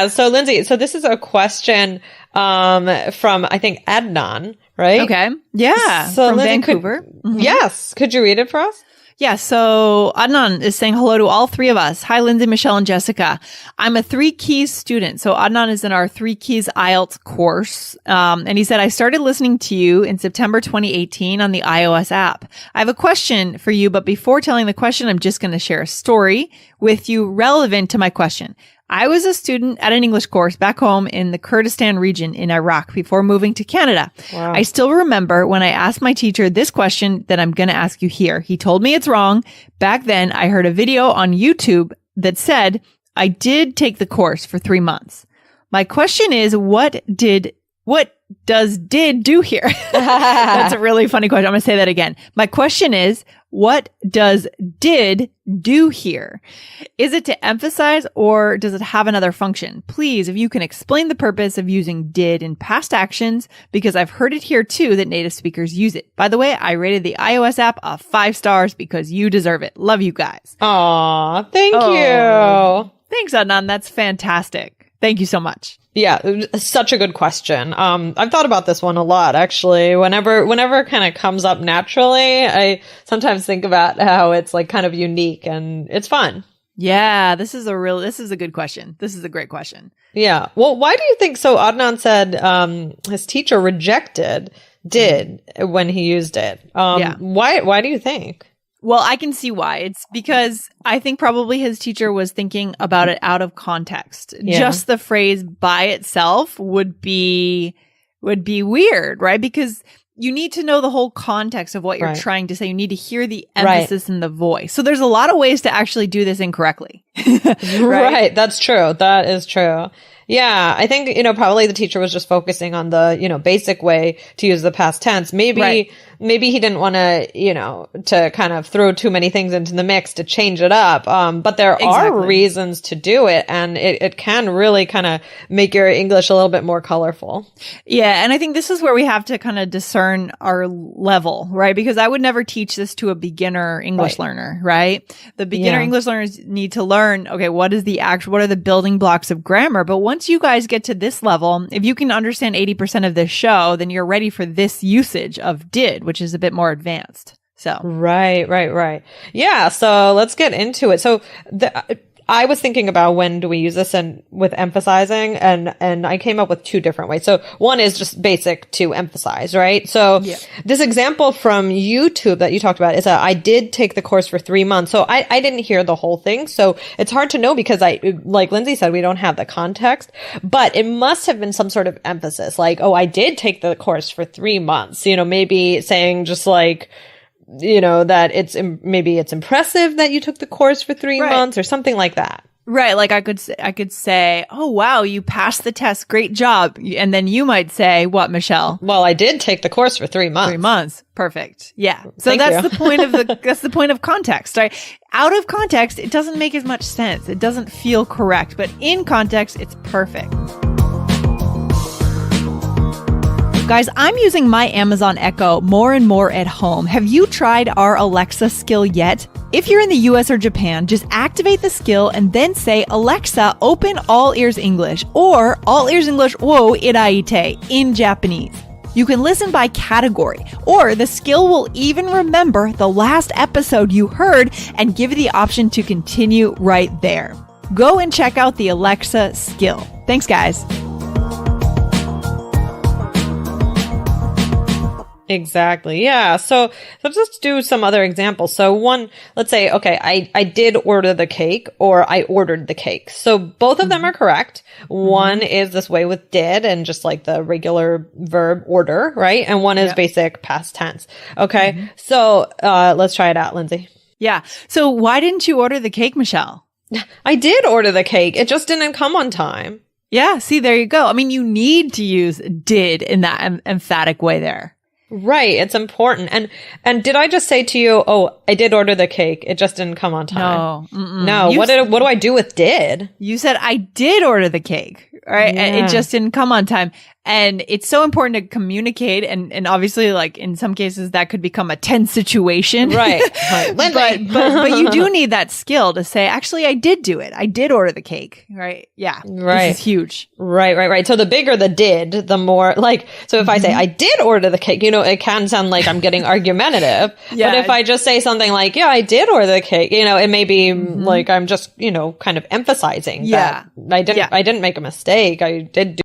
So Lindsay, so this is a question from, I think, Adnan, right? Okay. Yeah. So from Lindsay, Vancouver. Yes. Could you read it for us? Yeah, so Adnan is saying hello to all three of us. Hi, Lindsay, Michelle, and Jessica. I'm a 3 Keys student. So Adnan is in our 3 Keys IELTS course. And he said, I started listening to you in September 2018 on the iOS app. I have a question for you, but before telling the question, I'm just going to share a story with you relevant to my question. I was a student at an English course back home in the Kurdistan region in Iraq before moving to Canada. Wow. I still remember when I asked my teacher this question that I'm going to ask you here. He told me it's wrong. Back then, I heard a video on YouTube that said, I did take the course for 3 months. My question is, what does did do here? That's a really funny question. I'm going to say that again. My question is, what does did do here? Is it to emphasize or does it have another function? Please, if you can explain the purpose of using did in past actions, because I've heard it here too that native speakers use it. By the way, I rated the iOS app 5 stars because you deserve it. Love you guys. Aw, thank you. Thanks, Adnan. That's fantastic. Thank you so much. Yeah, such a good question. I've thought about this one a lot, actually. Whenever it kind of comes up naturally, I sometimes think about how it's like kind of unique and it's fun. Yeah, this is a good question. This is a great question. Yeah. Well, why do you think so? Adnan said his teacher rejected did when he used it. Yeah. Why do you think? Well, I can see why. It's because I think probably his teacher was thinking about it out of context. Yeah. Just the phrase by itself would be weird, right? Because you need to know the whole context of what you're trying to say. You need to hear the emphasis in the voice. So there's a lot of ways to actually do this incorrectly. Right. That's true. That is true. Yeah. I think, probably the teacher was just focusing on the, basic way to use the past tense. Maybe he didn't want to, to kind of throw too many things into the mix to change it up. But there are reasons to do it, and it can really kind of make your English a little bit more colorful. Yeah. And I think this is where we have to kind of discern our level, right? Because I would never teach this to a beginner English learner, right? The beginner English learners need to learn, okay, what are the building blocks of grammar? But once you guys get to this level, if you can understand 80% of this show, then you're ready for this usage of did, which is a bit more advanced. So right. Yeah. So let's get into it. So I was thinking about when do we use this and with emphasizing, and I came up with 2 different ways. So one is just basic to emphasize, right? So this example from YouTube that you talked about is I did take the course for 3 months. So I didn't hear the whole thing. So it's hard to know because like Lindsay said, we don't have the context, but it must have been some sort of emphasis like, oh, I did take the course for 3 months, maybe saying just like, that maybe it's impressive that you took the course for 3 months or something like that. Right. Like I could say, oh, wow, you passed the test. Great job. And then you might say, what, Michelle? Well, I did take the course for 3 months. 3 months. Perfect. Yeah. So that's the point of that's the point of context, right? Out of context, it doesn't make as much sense. It doesn't feel correct, but in context, it's perfect. Guys, I'm using my Amazon Echo more and more at home. Have you tried our Alexa skill yet? If you're in the US or Japan, just activate the skill and then say, Alexa, open All Ears English or All Ears English wo iraite in Japanese. You can listen by category, or the skill will even remember the last episode you heard and give you the option to continue right there. Go and check out the Alexa skill. Thanks, guys. Exactly. Yeah. So let's just do some other examples. So one, let's say, okay, I did order the cake or I ordered the cake. So both of them are correct. One is this way with did and just like the regular verb order, right? And one is basic past tense. Okay. So, let's try it out, Lindsay. Yeah. So why didn't you order the cake, Michelle? I did order the cake. It just didn't come on time. Yeah. See, there you go. I mean, you need to use did in that emphatic way there. Right. It's important. And did I just say to you, oh, I did order the cake. It just didn't come on time. No. What do I do with did? You said I did order the cake. Right. Yeah. And it just didn't come on time. And it's so important to communicate. And obviously, like in some cases, that could become a tense situation. Right. But you do need that skill to say, actually, I did do it. I did order the cake. Right. Yeah. Right. This is huge. Right. So the bigger the did, the more like, so if I say I did order the cake, you know, it can sound like I'm getting argumentative. Yeah. But if I just say something like, yeah, I did order the cake, you know, it may be like I'm just, you know, kind of emphasizing that I didn't make a mistake. I did do